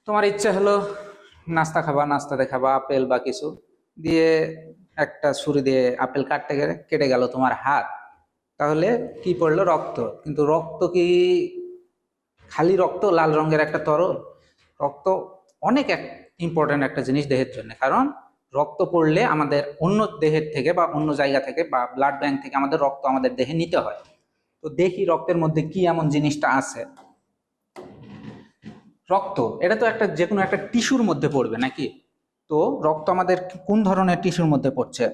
তোমার ইচ্ছা হলো নাস্তা খাবা, নাস্তাতে খাবা আপেল বা কিছু দিয়ে, একটা ছুরি দিয়ে আপেল কাটতে গেলে কেটে গেল তোমার হাত। তাহলে কি পড়লো? রক্ত। কিন্তু রক্ত কি খালি রক্ত? লাল রঙের একটা তরল। রক্ত অনেক ইম্পর্টেন্ট একটা জিনিস দেহের জন্য, কারণ রক্ত পড়লে আমাদের অন্য দেহের থেকে বা অন্য জায়গা থেকে বা ব্লাড ব্যাংক থেকে আমাদের রক্ত আমাদের দেহে নিতে হয়। তো দেখি রক্তের মধ্যে কি এমন জিনিসটা আছে। রক্ত এটা তো একটা যে কোনো একটা টিস্যুর মধ্যে পড়বে নাকি? তো রক্ত আমাদের কোন ধরনের টিস্যুর মধ্যে পড়ছে?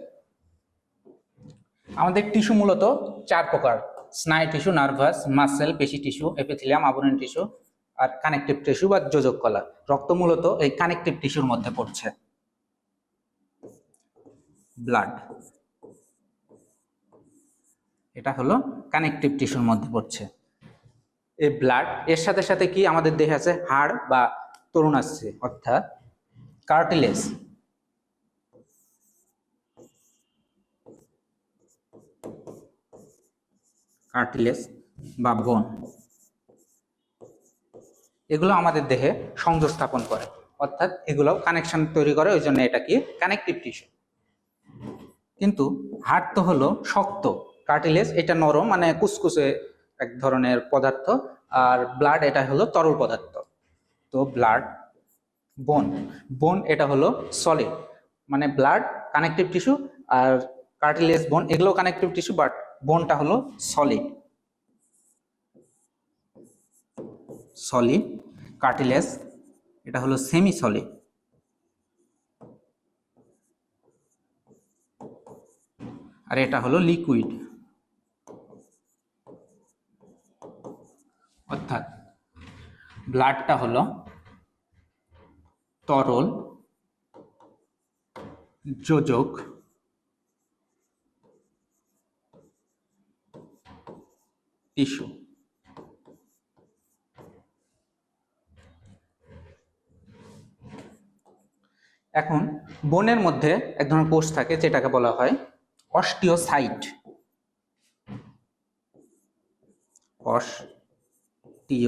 আমাদের টিস্যু মূলত চার প্রকার: স্নায়ু টিস্যু, নার্ভাস, মাসেল, পেশি টিস্যু, এপিথেলিয়াম, আবরণী টিস্যু, আর কানেকটিভ টিস্যু বা যোজক কলা। রক্ত মূলত এই কানেকটিভ টিস্যুর মধ্যে পড়ছে। ব্লাড, এটা হলো কানেকটিভ টিস্যুর মধ্যে পড়ছে। এই ব্লাড এর সাথে সাথে কি আমাদের দেহে আছে? হাড় বা তরুণ আসছে, অর্থাৎ কার্টিলেজ। কার্টিলেজ বা বোন, এগুলো আমাদের দেহে সংযোগ স্থাপন করে, অর্থাৎ এগুলো কানেকশন তৈরি করে, ওই জন্য এটা কি কানেকটিভ টিস্যু। কিন্তু হাড় তো হলো শক্ত, কার্টিলেজ এটা নরম, মানে কুসকুসে এক ধরনের পদার্থ, আর ব্লাড এটা হলো তরল পদার্থ। তো ব্লাড, বোন, বোন এটা হলো সলিড, মানে ব্লাড কানেকটিভ টিস্যু আর কার্টিলেজ, বোন এগুলো কানেকটিভ টিস্যু, বাট বোনটা হলো সলিড। সলিড, কার্টিলেজ এটা হলো সেমি সলিড, আর এটা হলো লিকুইড। অর্থাৎ ব্লাডটা হলো তরল, যোজক, টিস্যু। এখন বোনের মধ্যে এক ধরনের কোষ থাকে যেটাকে বলা হয় অস্টিওসাইট। অস্টিওসাইট।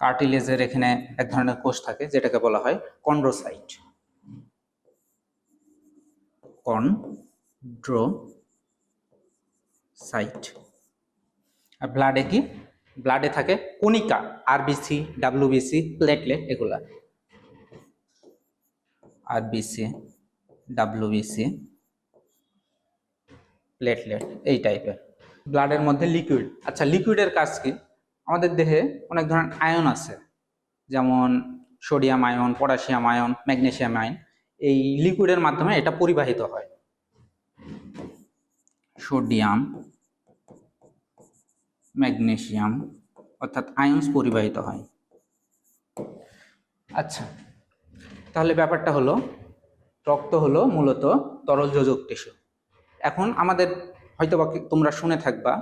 কার্টিলেজের এখানে এক ধরনের কোষ থাকে যেটাকে বলা হয় কন্ড্রোসাইট। কন্ড্রোসাইট। আর ব্লাডে কি? ব্লাডে থাকে কণিকা, আরবিসি, ডাব্লিউবিসি, প্লেটলেট, এগুলা। আরবিসি, ডাব্লিউবিসি, প্লেটলেট, এই টাইপের। ব্লাডের মধ্যে লিকুইড। আচ্ছা, লিকুইডের কাজ কি? আমাদের দেহে অনেক ধরনের আয়ন আছে, যেমন sodium ion, potassium ion, magnesium ion. এই লিকুইডের মাধ্যমে এটা পরিবাহিত হয়। সোডিয়াম, ম্যাগনেসিয়াম, অর্থাৎ আয়নস পরিবাহিত হয়। আচ্ছা, তাহলে ব্যাপারটা হলো রক্ত হলো মূলত তরল যোজক টিস্যু। এখন আমাদের হয়তো বা তোমরা শুনে থাকবা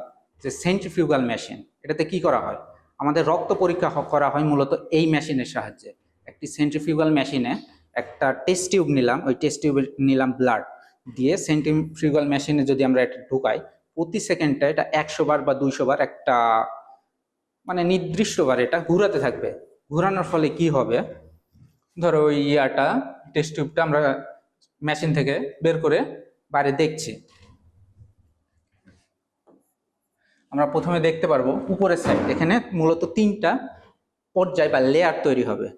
যে সেন্ট্রিফিউগাল মেশিন, এটাতে কি করা হয়? আমাদের রক্ত পরীক্ষা করা হয় মূলত এই মেশিনের সাহায্যে। একটি সেন্ট্রিফিউগাল মেশিনে একটা টেস্ট টিউব নিলাম, ওই টেস্ট টিউবে নিলাম ব্লাড, দিয়ে সেন্ট্রিফিউগাল মেশিনে যদি আমরা এটা ঢুকাই, প্রতি সেকেন্ডে এটা 100 বার বা 200 বার একটা মানে নির্দিষ্ট বার এটা ঘুরাতে থাকবে। ঘুরানোর ফলে কি হবে? ধরো ওই টেস্ট টিউবটা আমরা মেশিন থেকে বের করে বাইরে দেখছি, আমরা প্রথমে দেখতে পারবো উপরের সাইড, এখানে মূলত 3টা পর্যায় বা লেয়ার তৈরি হবে।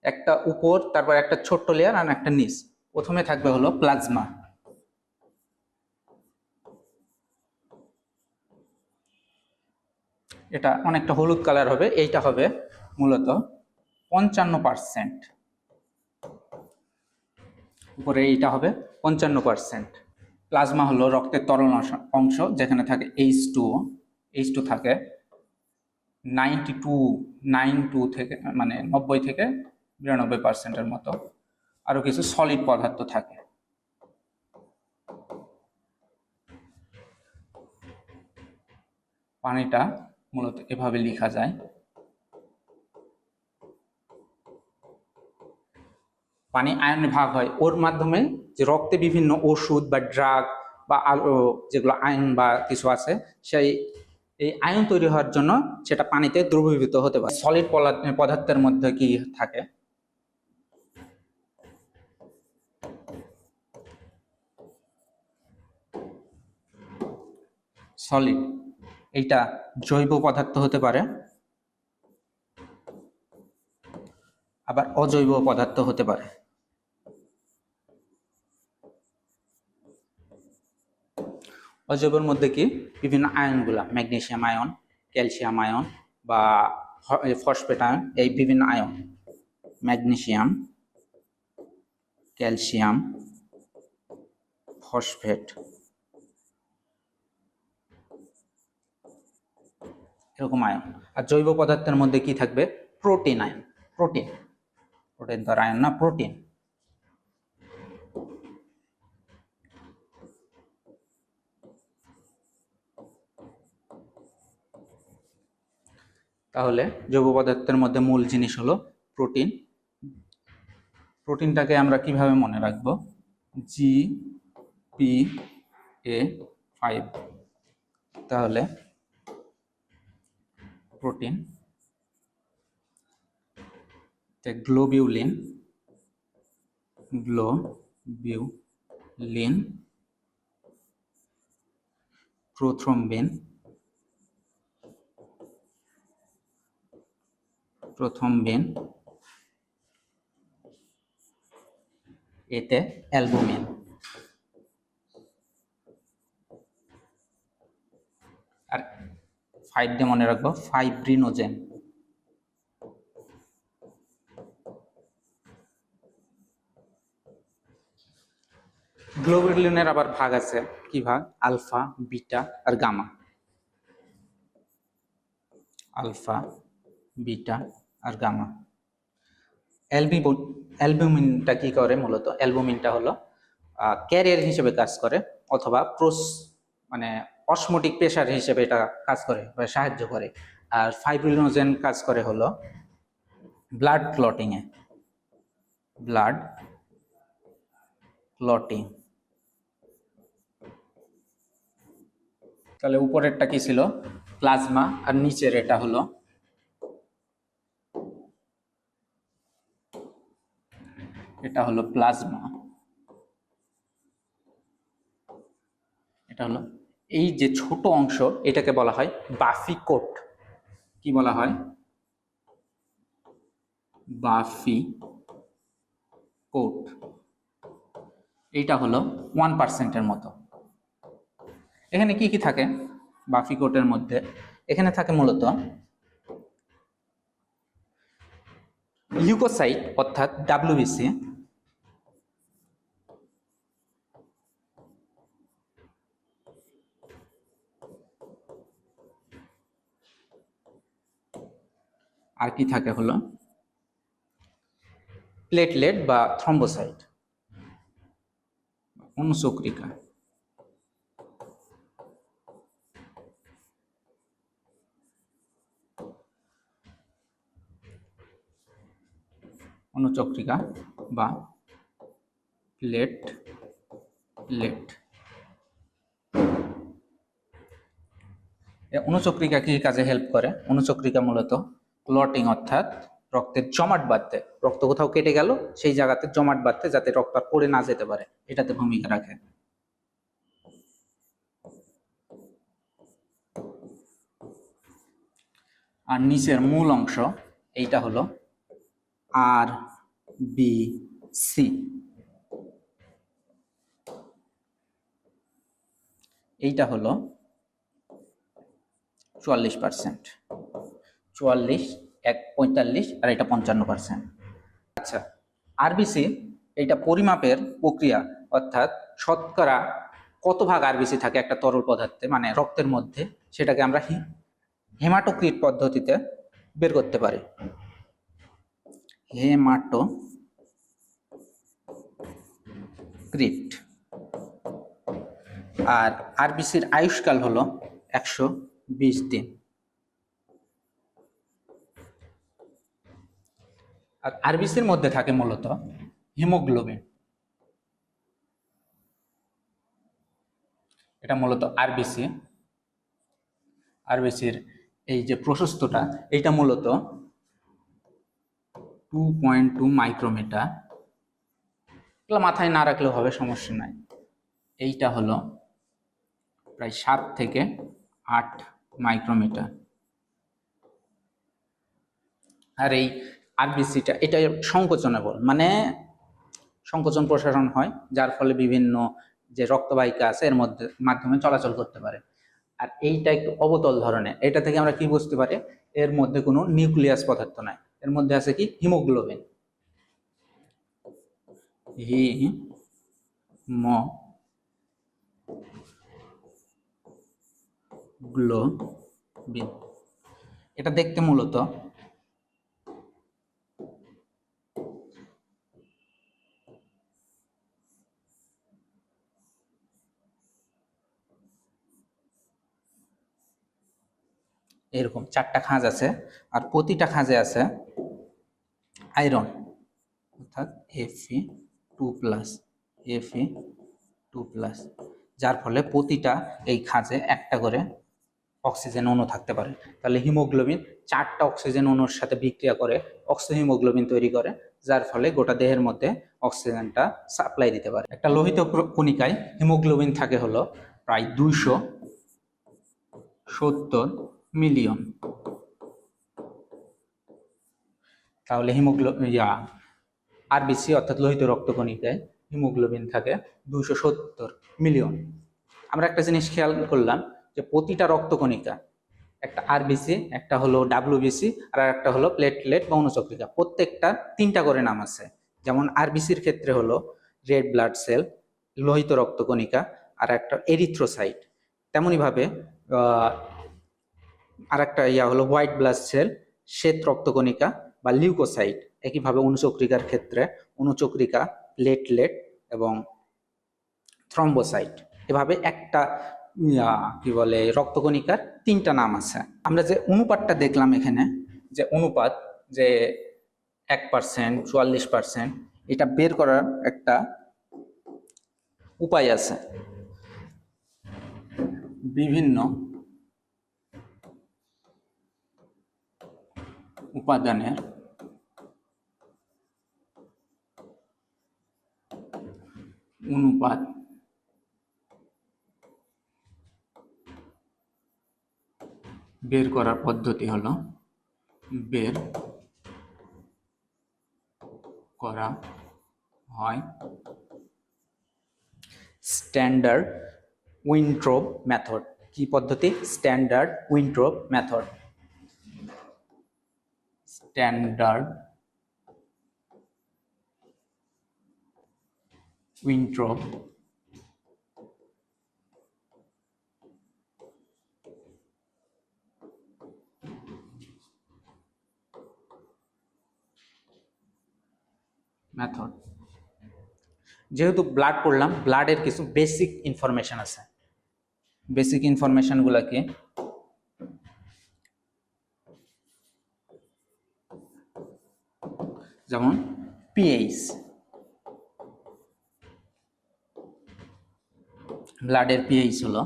একটা উপর, তারপর একটা ছোট্ট লেয়ার, আর একটা নিচ। প্রথমে থাকবে হলো প্লাজমা। এটা অনেকটা হলুদ কালার হবে, এইটা হবে মূলত 55%। উপরে এইটা হবে 55%। প্লাজমা হলো রক্তের তরল অংশ, যেখানে থাকে H2O থাকে 92 থেকে, মানে 90 থেকে 92%-এর মতো। আরো কিছু সলিড পদার্থ থাকে। পানিটা মূলত এভাবে লেখা যায়। পানি আয়নে ভাগ হয়, ওর মাধ্যমে যে রক্তে বিভিন্ন ওষুধ বা ড্রাগ বা আলো যেগুলো আয়ন বা কিছু আছে, সেই এই আয়ন তৈরি হওয়ার জন্য সেটা পানিতে দ্রবীভূত হতে পারে। সলিড পদার্থের মধ্যে কি থাকে? সলিড, এইটা জৈব পদার্থ হতে পারে, আবার অজৈব পদার্থ হতে পারে। অজৈবর মধ্যে কি বিভিন্ন আয়নগুলা, ম্যাগনেসিয়াম আয়ন, ক্যালসিয়াম আয়ন বা ফসফেট আয়ন, এই বিভিন্ন আয়ন, ম্যাগনেসিয়াম, ক্যালসিয়াম, ফসফেট, এরকম আয়ন। আর জৈব পদার্থের মধ্যে কি থাকবে? Protein ion. প্রোটিন, প্রোটিন তো আয়ন না, প্রোটিন। তাহলে জৈব পদার্থের মধ্যে মূল জিনিস হলো প্রোটিন। প্রোটিনটাকে আমরা কিভাবে মনে রাখবো? GPA5। তাহলে প্রোটিন, গ্লোবিউলিন, প্রোথ্রম্বিন, এতে অ্যালবুমিন। আর 5 দিয়ে মনে রাখবো ফাইব্রিনোজেন। গ্লোবিউলিনের আবার ভাগ আছে, কি ভাগ? আলফা, বিটা আর গামা। আলফা, বিটা আর গামা। অ্যালবুমিনটা কি করে? মূলত অ্যালবুমিনটা হলো ক্যারিয়ার হিসেবে কাজ করে, অথবা মানে অসমোটিক প্রেসার হিসেবে এটা কাজ করে বা সাহায্য করে। আর ফাইব্রিনোজেন কাজ করে হলো ব্লাড ক্লটিং। তাহলে উপরেরটা কি ছিল? প্লাজমা, আর নিচের এটা হলো প্লাজমা। এটা হলো এই যে ছোট অংশ, এটাকে বলা হয় বাফি কোট। কি বলা হয়? বাফি কোট। এইটা হলো 1% মতো। এখানে কি কি থাকে বাফি কোটের মধ্যে? এখানে থাকে মূলত লিউকোসাইট অর্থাৎ WBC, আর কি থাকে হলো প্লেটলেট বা থ্রম্বোসাইট, অনুচক্রিকা। অনুচক্রিকা বা প্লেটলেট। অনুচক্রিকা কি কাজে হেল্প করে? অনুচক্রিকা মূলত ক্লটিং অর্থাৎ রক্তের জমাট বাঁধতে, রক্ত কোথাও কেটে গেল সেই জায়গাতে জমাট বাঁধতে, যাতে রক্ত আর পড়ে না যেতে পারে, এটাতে ভূমিকা রাখে। আর নিচের মূল অংশ এইটা হলো RBC। এইটা হলো 44%। 44, 45 আর এটা 55%। আচ্ছা, RBC এইটা পরিমাপের প্রক্রিয়া, অর্থাৎ শতকরা কত ভাগ RBC থাকে একটা তরল পদার্থে, মানে রক্তের মধ্যে, সেটাকে আমরা হেমাটোক্রিট পদ্ধতিতে বের করতে পারি। হেমাটোক্রিট। আর RBCর আয়ুষ্কাল হলো 120 দিন। আর RBCর মধ্যে থাকে মূলত হিমোগ্লোবিন। এটা মূলত RBC। আরবিসির এই যে প্রশস্তটা, এইটা মূলত 2.2 মাইক্রোমিটার। এগুলো মাথায় না রাখলেও হবে, সমস্যা নাই। এইটা হলো প্রায় 7 থেকে 8 মাইক্রোমিটার। আর এই আরবিসিটা এটা সংকোচনেবল, মানে সংকোচন প্রসারণ হয়, যার ফলে বিভিন্ন যে রক্তবাহিকা আছে এর মধ্যে মাধ্যমে চলাচল করতে পারে। আর এইটা একটু অবতল ধরনের। এটা থেকে আমরা কি বুঝতে পারি? এর মধ্যে কোনো নিউক্লিয়াস পদার্থ নাই, এর মধ্যে আছে কি হিমোগ্লোবিন। হিমোগ্লোবিন এটা দেখতে মূলত এরকম 4টা খাঁজ আছে, আর প্রতিটা খাঁজে আছে আয়রন, অর্থাৎ Fe2+, Fe2+, যার ফলে প্রতিটা এই খাঁজে একটা করে অক্সিজেন অণু থাকতে পারে। তাহলে হিমোগ্লোবিন 4টা অক্সিজেন অণুর সাথে বিক্রিয়া করে অক্সিহিমোগ্লোবিন তৈরি করে, যার ফলে গোটা দেহের মধ্যে অক্সিজেনটা সাপ্লাই দিতে পারে। একটা লোহিত কণিকায় হিমোগ্লোবিন থাকে হলো প্রায় 270 মিলিয়ন। তাহলে আরবিসি অর্থাৎ লোহিত রক্তকণিকায় হিমোগ্লোবিন থাকে 270 মিলিয়ন। আমরা একটা জিনিস খেয়াল করলাম যে প্রতিটা রক্তকণিকা, একটা আরবিসি, একটা হলো ডাব্লিউবিসি, আর একটা হলো প্লেটলেট বা অনুচক্রিকা, প্রত্যেকটা 3টা করে নাম আছে। যেমন আরবিসির ক্ষেত্রে হলো রেড ব্লাড সেল, লোহিত রক্তকণিকা, আর একটা এরিথ্রোসাইট। তেমনইভাবে আর একটা হলো হোয়াইট ব্লাড সেল, শ্বেত রক্তকণিকা বা লিউকোসাইট। একইভাবে অনুচক্রিকার ক্ষেত্রে অনুচক্রিকা, প্লেটলেট এবং থ্রম্বোসাইট। এভাবে একটা কি বলে রক্তকণিকার 3টা নাম আছে। আমরা যে অনুপাতটা দেখলাম এখানে, যে অনুপাত যে 1%, 44%, এটা বের করার একটা উপায় আছে। বিভিন্ন উপাদানের অনুপাত বের করার পদ্ধতি হলো বের করা হয় স্ট্যান্ডার্ড উইনট্রোপ মেথড। কি পদ্ধতি? Standard Wintrobe method. Standard Wintrobe method. যেহেতু ব্লাড পড়লাম, ব্লাডের কিছু বেসিক ইনফরমেশন আছে। বেসিক ইনফরমেশনগুলো কি? যেমন পিএইচ, ব্লাডের পিএইচ হলো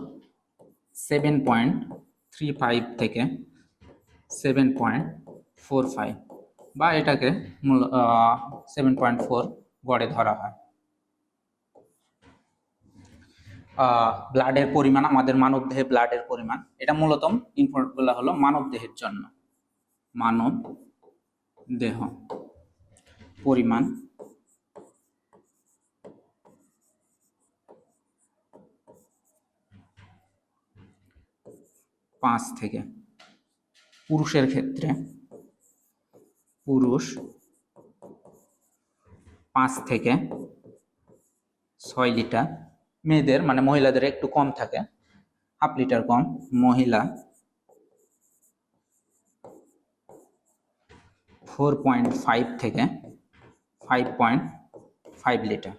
7.35 থেকে 7.45, বা এটাকে 7.4 গড়ে ধরা হয়। ব্লাডের পরিমাণ, আমাদের মানবদেহে ব্লাডের পরিমাণ, এটা মূলত ইনফরগুলো হলো মানবদেহের জন্য। মানব দেহ পরিমাণ 5 থেকে, পুরুষের ক্ষেত্রে পুরুষ 5 থেকে 6 লিটার, মেয়েদের মানে মহিলাদের একটু কম থাকে, হাফ লিটার কম। মহিলা 4.5 থেকে 5.5 লিটার।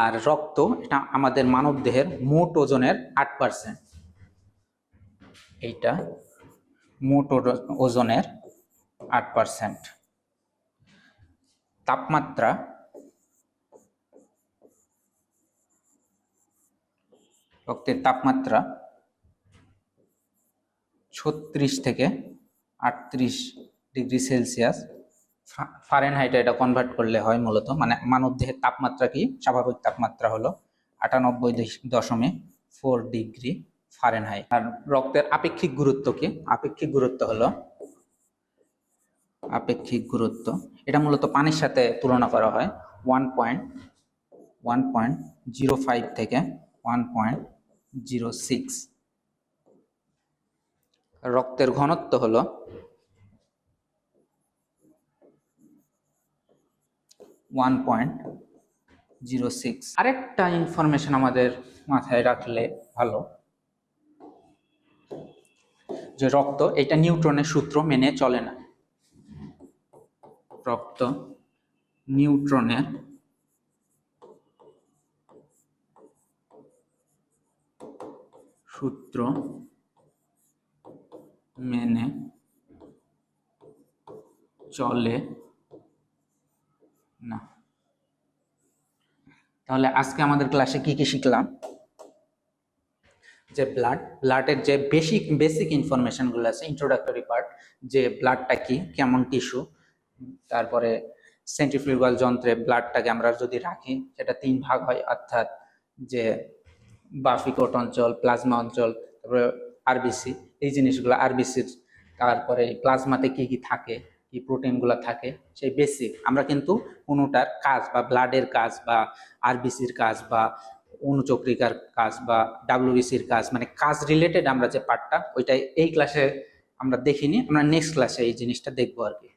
আর রক্ত, এটা আমাদের মানব দেহের মোট ওজনের 8%। এইটা মোট ওজনের 8%। তাপমাত্রা, রক্তের তাপমাত্রা 36 থেকে 38 ডিগ্রি সেলসিয়াস। ফারেনহাইটে এটা কনভার্ট করলে হয় মূলত, মানে মানবদেহের তাপমাত্রা কি, স্বাভাবিক তাপমাত্রা হলো 98.4 ডিগ্রি ফারেনহাইট। আর রক্তের আপেক্ষিক গুরুত্ব কি? আপেক্ষিক গুরুত্ব হলো, আপেক্ষিক গুরুত্ব এটা মূলত পানির সাথে তুলনা করা হয় 1.05 থেকে 1.06। রক্তের ঘনত্ব হলো 1.06। আরেকটা ইনফরমেশন আমাদের মাথায় রাখলে ভালো, যে রক্ত এটা নিউটনের সূত্র মেনে চলে না। রক্ত নিউটনের সূত্র মেনে চলে না। তাহলে আজকে আমাদের ক্লাসে কি কি শিখলাম? যে ব্লাডের যে বেসিক ইনফরমেশনগুলো আছে, ইন্ট্রোডাক্টরি পার্ট, যে ব্লাডটা কি, কেমন টিস্যু, তারপরে সেন্ট্রিফিউগাল যন্ত্রে ব্লাডটাকে আমরা যদি রাখি সেটা 3 ভাগ হয়, অর্থাৎ যে বাফিকোট অঞ্চল, প্লাজমা অঞ্চল, তারপরে আরবিসি, এই জিনিসগুলো আরবিসির, তারপরে প্লাজমাতে কি কি থাকে, কি প্রোটিনগুলো থাকে, সেই বেসিক আমরা কিন্তু কোনোটার কাজ বা ব্লাডের কাজ বা আরবিসির কাজ বা অনুচক্রিকার কাজ বা ডাব্লিউবিসির কাজ, মানে কাজ রিলেটেড আমরা যে পার্টটা, ওইটাই এই ক্লাসে আমরা দেখিনি, আমরা নেক্সট ক্লাসে এই জিনিসটা দেখবো আর কি।